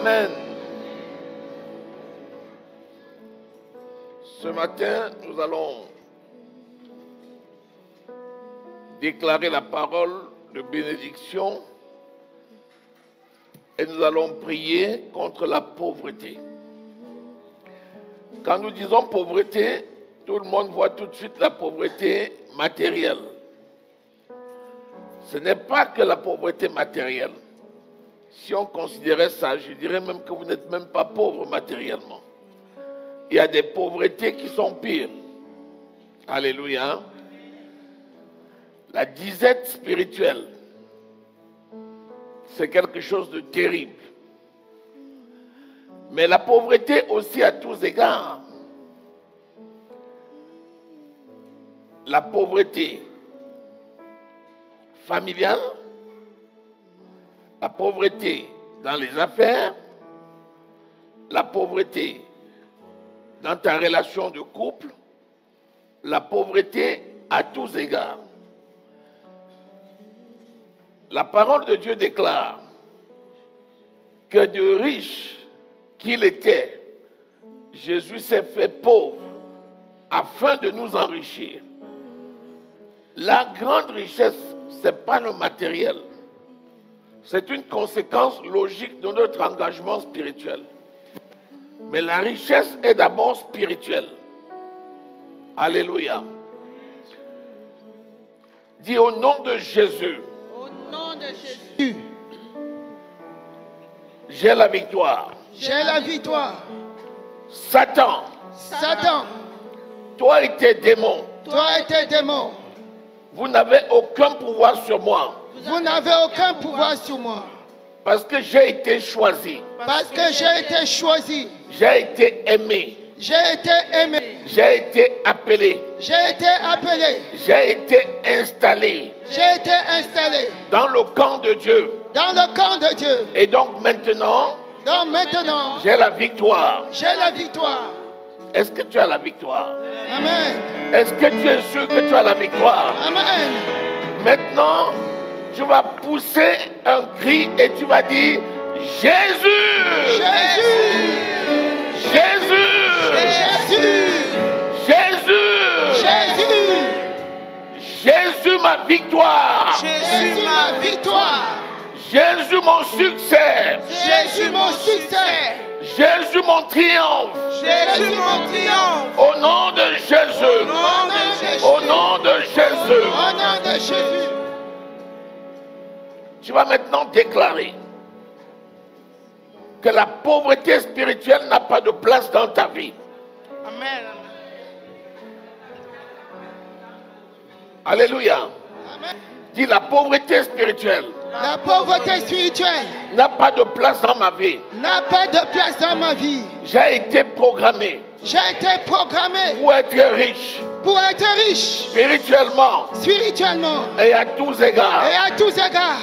Amen. Ce matin, nous allons déclarer la parole de bénédiction et nous allons prier contre la pauvreté. Quand nous disons pauvreté, tout le monde voit tout de suite la pauvreté matérielle. Ce n'est pas que la pauvreté matérielle. Si on considérait ça, je dirais même que vous n'êtes même pas pauvre matériellement. Il y a des pauvretés qui sont pires. Alléluia. La disette spirituelle, c'est quelque chose de terrible. Mais la pauvreté aussi à tous égards. La pauvreté familiale, la pauvreté dans les affaires, la pauvreté dans ta relation de couple, la pauvreté à tous égards. La parole de Dieu déclare que de riche qu'il était, Jésus s'est fait pauvre afin de nous enrichir. La grande richesse, ce n'est pas le matériel. C'est une conséquence logique de notre engagement spirituel. Mais la richesse est d'abord spirituelle. Alléluia. Dis au nom de Jésus. Au nom de Jésus. J'ai la victoire. J'ai la victoire. Satan. Satan. Toi et tes démons. Toi et tes démons. Vous n'avez aucun pouvoir sur moi. Vous n'avez aucun pouvoir sur moi. Parce que j'ai été choisi. Parce que j'ai été choisi. J'ai été aimé. J'ai été aimé. J'ai été appelé. J'ai été appelé. J'ai été installé. J'ai été installé. Dans le camp de Dieu. Dans le camp de Dieu. Et donc maintenant. Donc maintenant. J'ai la victoire. J'ai la victoire. Est-ce que tu as la victoire? Amen. Est-ce que tu es sûr que tu as la victoire? Amen. Maintenant, tu vas pousser un cri et tu vas dire Jésus! Jésus! Jésus! Jésus! Jésus! Jésus! Jésus ma victoire! Jésus ma victoire! Jésus mon succès! Jésus mon succès! Jésus mon triomphe! Jésus mon triomphe! Au nom de Jésus! Au nom de Jésus! Au nom de Jésus! Tu vas maintenant déclarer que la pauvreté spirituelle n'a pas de place dans ta vie. Amen. Alléluia. Amen. Dis la pauvreté spirituelle. La pauvreté spirituelle N'a pas de place dans ma vie. n'a pas de place dans ma vie. J'ai été programmé J'ai été programmé pour être riche pour être riche spirituellement spirituellement et à tous égards. et à tous égards.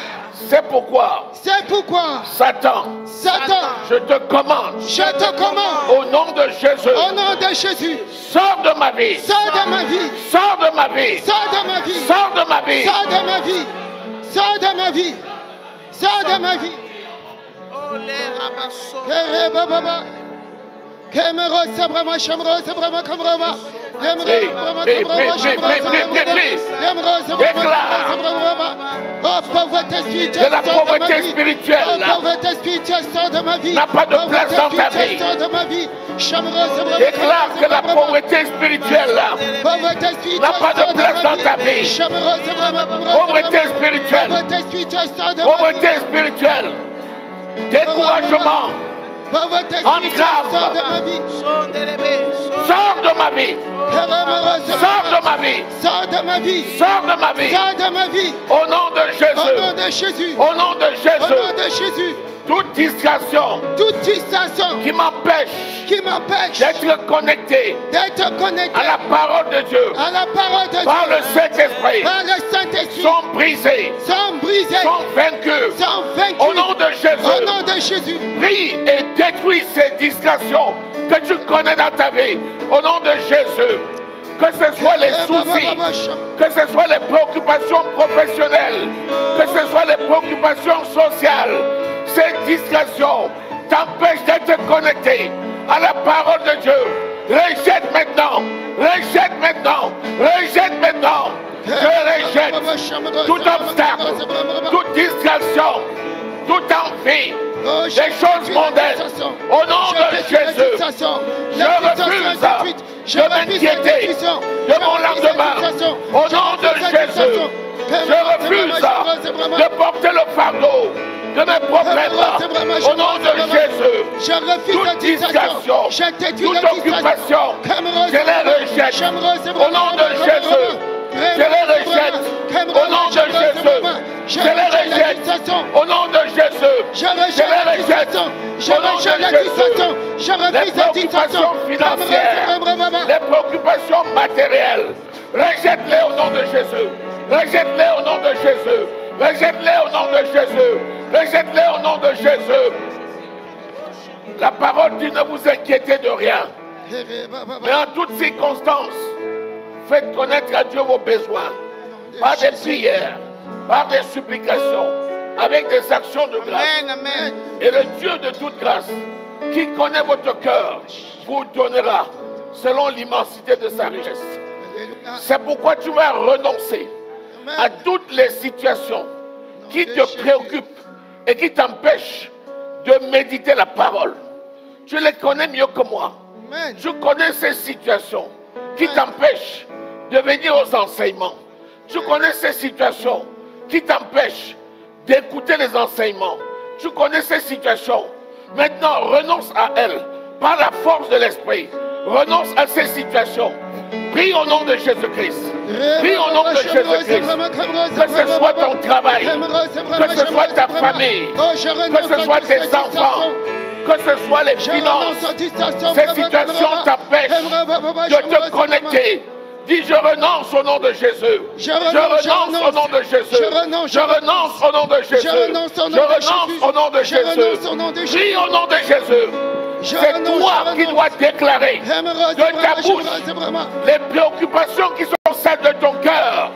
C'est pourquoi C'est pourquoi Satan, Satan, je te commande je te commande au nom de Jésus, au nom de Jésus, sors de ma vie, sors de ma vie, sors de ma vie, sors de ma vie, sors de ma vie, sors de ma vie, sors de ma vie, sors de ma vie. Oh, pauvreté spirituelle, de la pauvreté spirituelle n'a pas de place dans ta vie. Déclare que la pauvreté spirituelle n'a pas de place dans ta vie. Pauvreté spirituelle, pauvreté spirituelle, découragement, entrave, sors de ma vie, sors de ma vie, sors de ma vie, sors de ma vie, sors de ma vie, au nom de au nom Jésus, de Jésus, au nom de au nom Jésus, de Jésus, toute distraction toute distraction qui m'empêche d'être connecté à la parole de Dieu, à la parole de par Dieu, le Saint-Esprit, par le Saint-Esprit, sont brisés, sont brisés, sont vaincus. sont vaincus, Au nom de au Jésus, nom de Jésus. prie et détruis ces distractions que tu connais dans ta vie. Au nom de Jésus, que ce soit les soucis, que ce soit les préoccupations professionnelles, que ce soit les préoccupations sociales, ces distractions t'empêche d'être connecté à la parole de Dieu, rejette maintenant, rejette maintenant, rejette maintenant. Je rejette tout obstacle, toute distraction, toute envie, des choses mondaines. Au nom de Jésus, je refuse de m'inquiéter de mon lendemain. Au nom de Jésus, je refuse de porter le fardeau de mes problèmes. Au nom de Jésus, toute distraction, toute occupation, je les rejette. Au nom de Jésus, je les rejette. Au nom de Jésus, je les rejette. Au nom de Jésus, je les rejette. Au nom de Jésus, les préoccupations financières, les préoccupations matérielles, rejette-les au nom de Jésus. Rejette-les au nom de Jésus. Rejette-les au nom de Jésus. Rejette-les au nom de Jésus. La parole dit ne vous inquiétez de rien. Mais en toutes circonstances, faites connaître à Dieu vos besoins. Par des prières, par des supplications, avec des actions de grâce. Amen. Et le Dieu de toute grâce, qui connaît votre cœur, vous donnera selon l'immensité de sa richesse. C'est pourquoi tu vas renoncer à toutes les situations qui te préoccupent et qui t'empêchent de méditer la parole. Tu les connais mieux que moi. Tu connais ces situations qui t'empêchent de venir aux enseignements. Tu connais ces situations qui t'empêchent d'écouter les enseignements. Tu connais ces situations. Maintenant, renonce à elles par la force de l'esprit. Renonce à ces situations. Prie au nom de Jésus-Christ. Prie au nom de Jésus-Christ. Que ce soit ton travail, que ce soit ta famille, que ce soit tes enfants, que ce soit les finances. Ces situations t'empêchent de te connecter. Dis, je renonce au nom de Jésus. Je renonce au nom de Jésus. Je renonce au nom de Jésus. Je renonce au nom de Jésus. Prie au nom de Jésus. C'est toi qui dois déclarer de ta bouche les préoccupations qui sont celles de ton cœur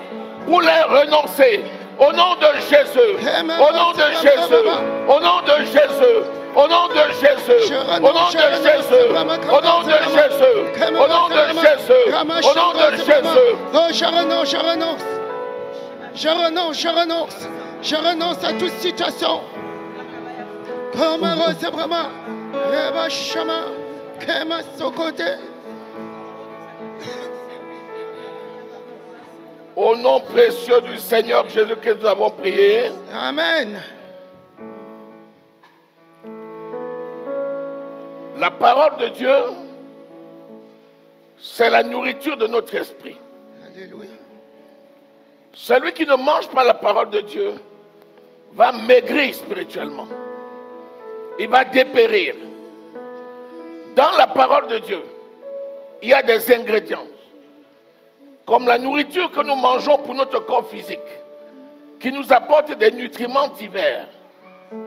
pour les renoncer. Au nom de Jésus. Au nom de Jésus. Au nom de Jésus. Au nom de Jésus, au nom de Jésus, au nom de Jésus, au nom de Jésus, au nom de Jésus. Oh, je renonce. Je renonce, je renonce. Je renonce à toute situation. Comme un rose, vraiment. Reba Shama, Kema Sokote. Au nom précieux du Seigneur Jésus-Christ, nous avons prié. Amen. La parole de Dieu, c'est la nourriture de notre esprit. Alléluia. Celui qui ne mange pas la parole de Dieu va maigrir spirituellement. Il va dépérir. Dans la parole de Dieu, il y a des ingrédients, comme la nourriture que nous mangeons pour notre corps physique, qui nous apporte des nutriments divers,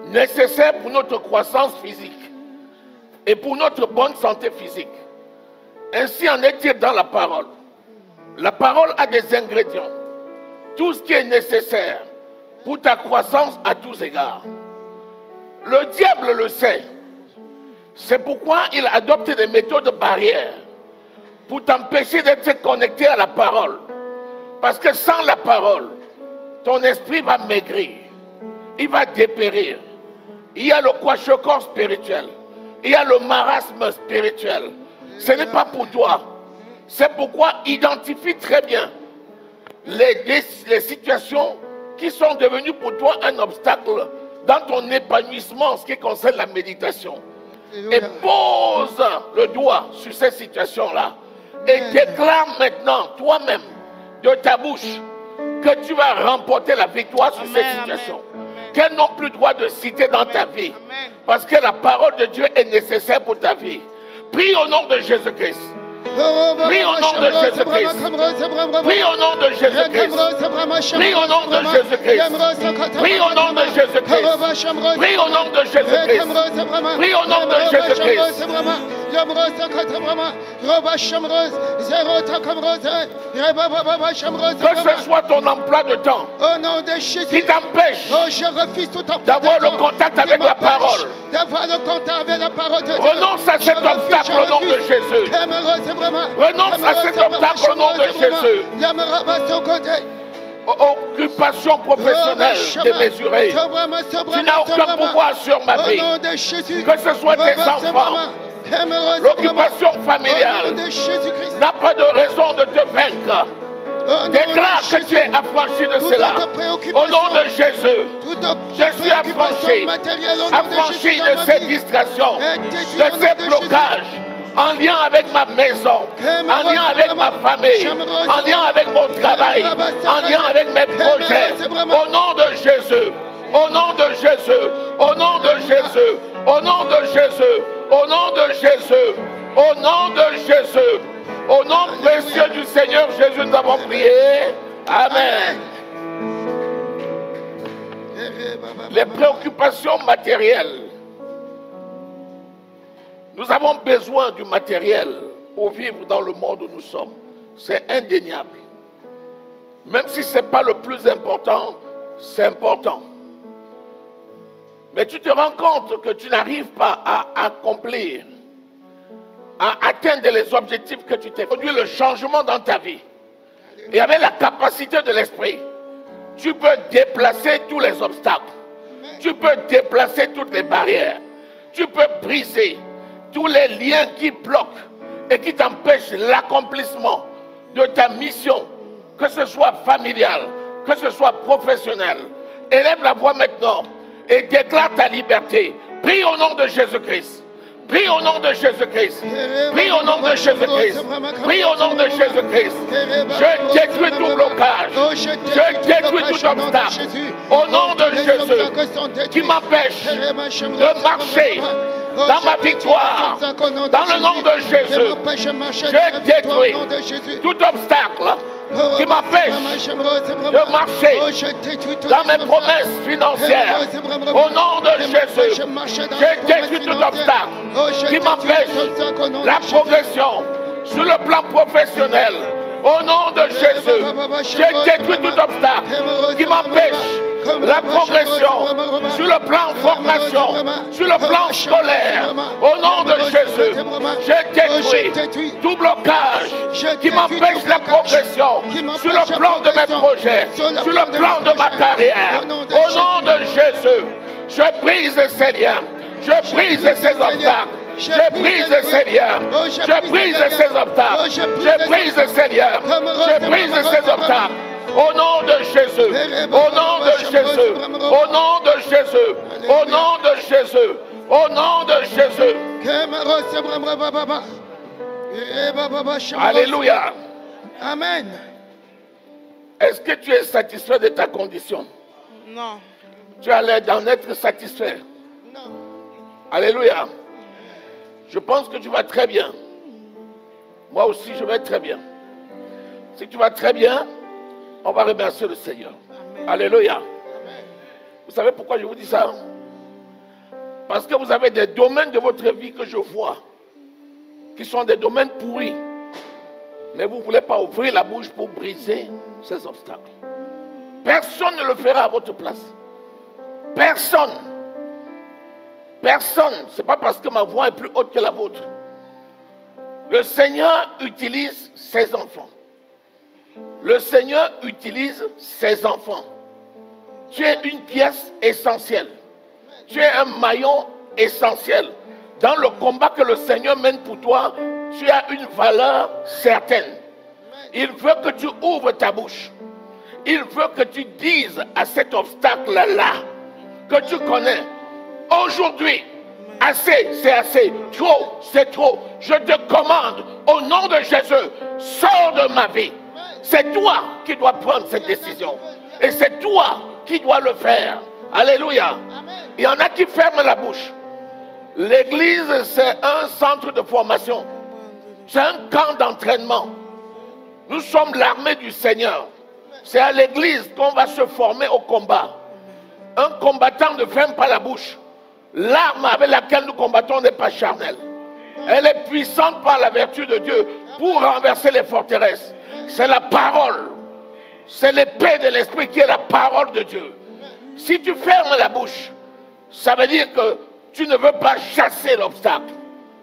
nécessaires pour notre croissance physique et pour notre bonne santé physique. Ainsi en est-il dans la parole. La parole a des ingrédients, tout ce qui est nécessaire pour ta croissance à tous égards. Le diable le sait. C'est pourquoi il adopte des méthodes barrières pour t'empêcher d'être connecté à la parole. Parce que sans la parole, ton esprit va maigrir, il va dépérir. Il y a le kwashiorkor spirituel, il y a le marasme spirituel. Ce n'est pas pour toi. C'est pourquoi identifie très bien les situations qui sont devenues pour toi un obstacle dans ton épanouissement en ce qui concerne la méditation. Et pose le doigt sur ces situations-là et déclare maintenant toi-même de ta bouche que tu vas remporter la victoire sur ces situations. Qu'elles n'ont plus droit de citer dans ta vie. Parce que la parole de Dieu est nécessaire pour ta vie. Prie au nom de Jésus-Christ. Prie au nom de Jésus-Christ. Prie au nom de Jésus-Christ. Prie au nom de Jésus-Christ. Prie au nom de Jésus-Christ. Prie au nom de Jésus-Christ. Prie au nom de Jésus-Christ. Que ce soit ton emploi de temps Au nom de Jésus. qui t'empêche Oh, je refuse tout emploi d'avoir de le temps contact qui avec la m'empêche parole. D'avoir le contact avec la parole de Dieu. Renonce à cet obstacle au nom de Jésus. Renonce à cet obstacle au nom de Jésus. Occupation professionnelle démesurée. Tu n'as aucun pouvoir sur ma vie. Que ce soit tes enfants. L'occupation familiale n'a pas de raison de te vaincre. Déclare que tu es affranchi de cela. Au nom de Jésus, je suis affranchi. Affranchi de ces distractions, de ces blocages, en lien avec ma maison, en lien avec ma famille, en lien avec mon travail, en lien avec mes projets. Au nom de Jésus, au nom de Jésus, au nom de Jésus, au nom de Jésus, au nom de Jésus, au nom de Jésus, au nom précieux du Seigneur Jésus, nous avons prié. Amen. Les préoccupations matérielles. Nous avons besoin du matériel pour vivre dans le monde où nous sommes. C'est indéniable. Même si ce n'est pas le plus important, c'est important. Mais tu te rends compte que tu n'arrives pas à accomplir, à atteindre les objectifs que tu t'es produit, le changement dans ta vie. Et avec la capacité de l'esprit, tu peux déplacer tous les obstacles. Tu peux déplacer toutes les barrières. Tu peux briser tous les liens qui bloquent et qui t'empêchent l'accomplissement de ta mission, que ce soit familial, que ce soit professionnel. Élève la voix maintenant et déclare ta liberté. Prie au nom de Jésus-Christ. Prie au nom de Jésus-Christ. Prie au nom de Jésus-Christ. Prie au nom de Jésus-Christ. Je détruis tout blocage. Je détruis tout obstacle. Au nom de Jésus qui m'empêche de marcher dans ma victoire. Dans le nom de Jésus, je détruis tout obstacle qui m'empêche de marcher dans mes promesses financières. Au nom de Jésus, je détruis tout obstacle qui m'empêche la progression sur le plan professionnel. Au nom de Jésus, je détruis tout obstacle qui m'empêche la progression sur le plan formation, sur le plan scolaire. Au nom de Jésus, je détruis tout blocage qui m'empêche la progression sur le plan de mes projets, sur le plan de ma carrière. Au nom de Jésus, je brise ces liens, je brise ces obstacles. Je brise ces liens, je brise ces obstacles, je brise ces liens, je brise ces obstacles. Au nom de Jésus, au nom de Jésus, au nom de Jésus, au nom de Jésus, au nom de Jésus. Alléluia. Amen. Est-ce que tu es satisfait de ta condition? Non. Tu as l'air d'en être satisfait? Non. Alléluia. Je pense que tu vas très bien. Moi aussi, je vais très bien. Si tu vas très bien, on va remercier le Seigneur. Amen. Alléluia. Amen. Vous savez pourquoi je vous dis ça? Parce que vous avez des domaines de votre vie que je vois, qui sont des domaines pourris. Mais vous ne voulez pas ouvrir la bouche pour briser ces obstacles. Personne ne le fera à votre place. Personne. Personne. Ce n'est pas parce que ma voix est plus haute que la vôtre. Le Seigneur utilise ses enfants. Le Seigneur utilise ses enfants. Tu es une pièce essentielle. Tu es un maillon essentiel. Dans le combat que le Seigneur mène pour toi, tu as une valeur certaine. Il veut que tu ouvres ta bouche. Il veut que tu dises à cet obstacle-là que tu connais. Aujourd'hui, assez, c'est assez. Trop, c'est trop. Je te commande, au nom de Jésus, sors de ma vie. C'est toi qui dois prendre cette décision. Et c'est toi qui dois le faire. Alléluia. Il y en a qui ferment la bouche. L'église, c'est un centre de formation. C'est un camp d'entraînement. Nous sommes l'armée du Seigneur. C'est à l'église qu'on va se former au combat. Un combattant ne ferme pas la bouche. L'arme avec laquelle nous combattons n'est pas charnelle. Elle est puissante par la vertu de Dieu pour renverser les forteresses. C'est la parole. C'est l'épée de l'esprit qui est la parole de Dieu. Si tu fermes la bouche, ça veut dire que tu ne veux pas chasser l'obstacle.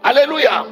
Alléluia.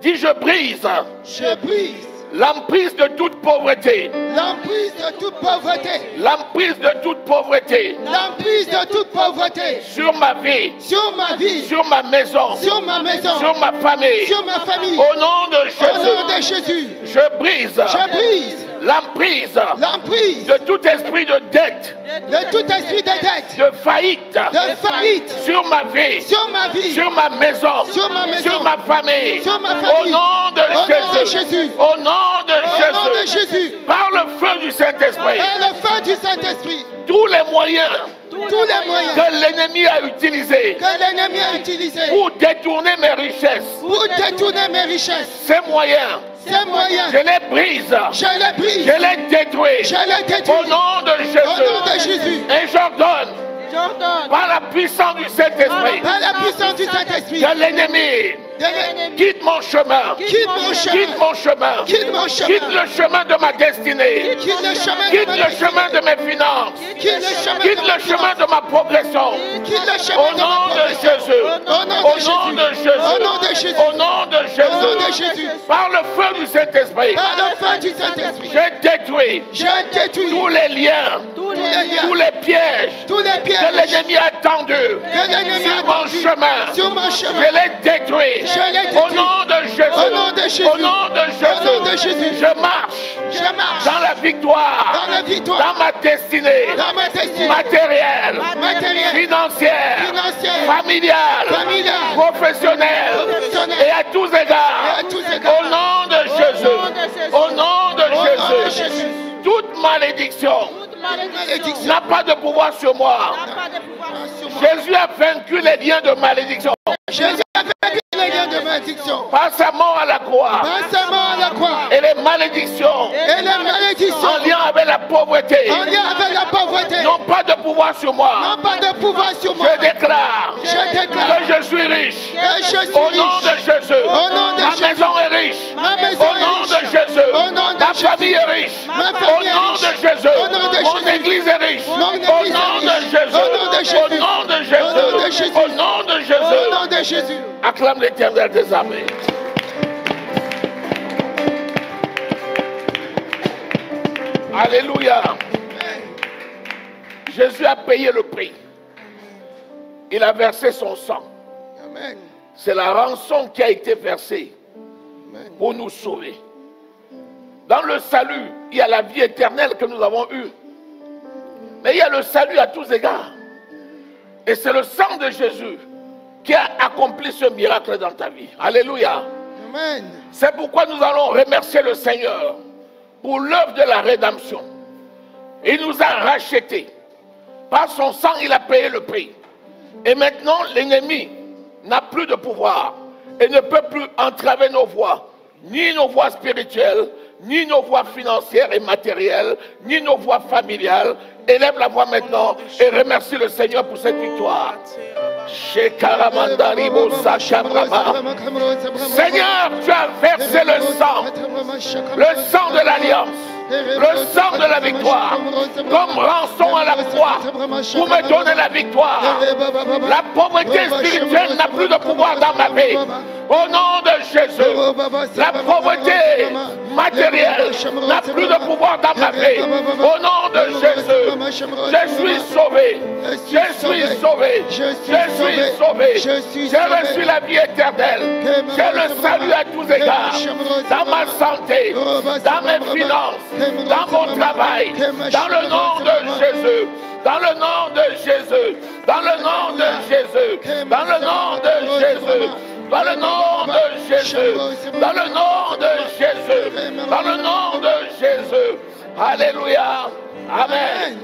Dis, je brise. Je brise L'emprise de toute pauvreté. l'emprise de toute pauvreté. L'emprise de toute pauvreté. L'emprise de toute pauvreté. Sur ma vie. Sur ma vie. Sur ma maison. Sur ma maison. Sur ma famille. Sur ma famille. Au nom de Au nom de Jésus. Jésus. Je brise. Je brise L'emprise l'emprise de tout esprit de dette. de tout esprit de dette. De faillite. De faillite. Sur ma vie. Sur ma vie. Sur ma maison. Sur ma maison. Sur ma famille. Sur ma Au famille. nom de Au nom de Jésus. Jésus. Au nom de Au nom de Jésus. Jésus. Par le feu du Saint-Esprit. Et le feu du Saint-Esprit. Tous les moyens Tous les moyens que l'ennemi a utilisés que l'ennemi a utilisés pour détourner mes richesses, pour détourner mes richesses, ces moyens, ces moyens, je les brise, je les brise, je les détruis. je les détruis. Au nom de Au nom de Jésus. Jésus. Et j'ordonne, par la puissance du Saint-Esprit, Par la puissance du Saint-Esprit. que l'ennemi quitte mon chemin. Quitte mon chemin. Quitte mon chemin. Quitte mon chemin. Quitte le chemin de ma destinée. Quitte le chemin de Quitte ma le chemin de mes finances. Quitte le chemin Quitte de ma le chemin de ma progression. Quitte le Au chemin de ma nom de progression. Jésus. Au nom Au de nom de Jésus. Jésus. Au nom de Jésus. Au nom de Au nom de Jésus. Jésus. Par le feu du Saint-Esprit. Par le feu du Saint-Esprit. Je détruis Je détruis tous les liens, tous les liens, tous les pièges tous les que pièges l'ennemi a tendus que l'ennemi sur a mon tendus chemin. sur mon chemin. Je les détruis. Je les Au détruis. nom de Jésus. Au nom de Jésus. Au nom de Au nom de Jésus. Jésus. Je marche Je marche dans la victoire, dans la victoire, dans ma destinée, dans ma destinée matérielle, matérielle, financière, financière, familiale, familiale, professionnelle, professionnelle, et à tous égards. et à tous égards. Au nom de Jésus. Au nom de Au nom de Jésus. Jésus. Toute malédiction malédiction n'a pas de pouvoir sur moi. sur moi. Jésus a vaincu les liens de malédiction Jésus a vaincu les liens de malédiction. par sa mort à la croix. Pas seulement à la croix. Et les malédictions Et les malédictions en lien avec la pauvreté en lien avec la pauvreté n'ont pas de pouvoir sur moi. n'ont pas de pouvoir sur moi. Je déclare Je déclare que je suis riche. que je suis Au nom de riche. Jésus. Au nom de Ma Jésus. maison est riche. Ma maison Au est nom riche. de Jésus. Au nom de Ma Jésus. famille est riche. Ma Au famille est nom riche. de Jésus. Au nom de Mon Jésus. église est riche. Mon Au église nom est de riche. Jésus. Au nom de Jésus. Au nom de Au nom de Jésus. Jésus. Au nom de Au Jésus. nom de Jésus. Acclame l'Éternel des armées. Alléluia. Jésus a payé le prix. Il a versé son sang. Amen. C'est la rançon qui a été versée Amen. pour nous sauver. Dans le salut, il y a la vie éternelle que nous avons eue. Mais il y a le salut à tous égards. Et c'est le sang de Jésus qui a accompli ce miracle dans ta vie. Alléluia. Amen. C'est pourquoi nous allons remercier le Seigneur pour l'œuvre de la rédemption. Il nous a rachetés. Par son sang, il a payé le prix. Et maintenant, l'ennemi n'a plus de pouvoir et ne peut plus entraver nos voies, ni nos voies spirituelles, ni nos voies financières et matérielles, ni nos voies familiales. Élève la voix maintenant et remercie le Seigneur pour cette victoire. Seigneur, tu as versé le sang de l'alliance, le sang de la victoire, comme rançon à la croix, pour me donner la victoire. La pauvreté spirituelle n'a plus de pouvoir dans ma vie. Au nom de Jésus, la pauvreté matérielle n'a plus de pouvoir dans ma vie. Au nom de Jésus, je suis sauvé. Je suis sauvé. Je suis sauvé. J'ai reçu la vie éternelle. J'ai le salut à tous égards. Dans ma santé, dans mes finances, dans mon travail, dans le nom de Jésus. Dans le nom de Jésus. Dans le nom de Jésus. Dans le nom de Jésus. Dans le nom de Jésus. Dans le nom de Jésus. Dans le nom de Jésus. Alléluia. Amen.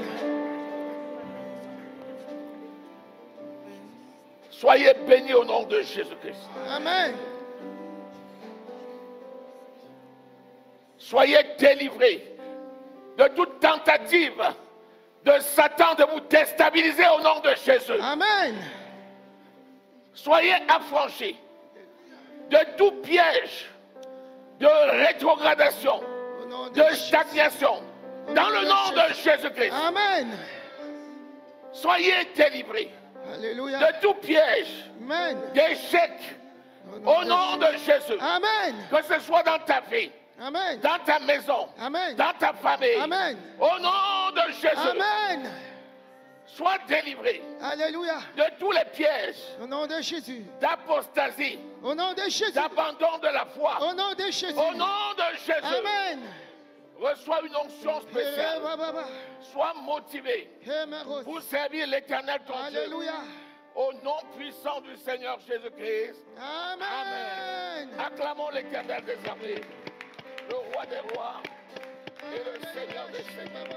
Soyez bénis au nom de Jésus-Christ. Amen. Soyez délivrés de toute tentative de Satan de vous déstabiliser au nom de Jésus. Amen. Soyez affranchis de tout piège, de rétrogradation, Au nom de stagnation. Dans le nom de Jésus-Christ, Amen. soyez délivrés Alléluia. de tout piège, Amen. d'échec. Au nom de Jésus, Amen. que ce soit dans ta vie, Amen. dans ta maison, Amen. dans ta famille, Amen. au nom de Jésus, Amen. sois délivré Alléluia. de tous les pièges Au nom de Jésus. d'apostasie, Au nom de Jésus. d'abandon de la foi. Au nom de Jésus. Au nom de Jésus, Amen. reçois une onction spéciale. Sois motivé pour servir l'Éternel ton Dieu. Alléluia. Au nom puissant du Seigneur Jésus-Christ. Amen. Acclamons l'Éternel des armées, le roi des rois et le Seigneur des seigneurs.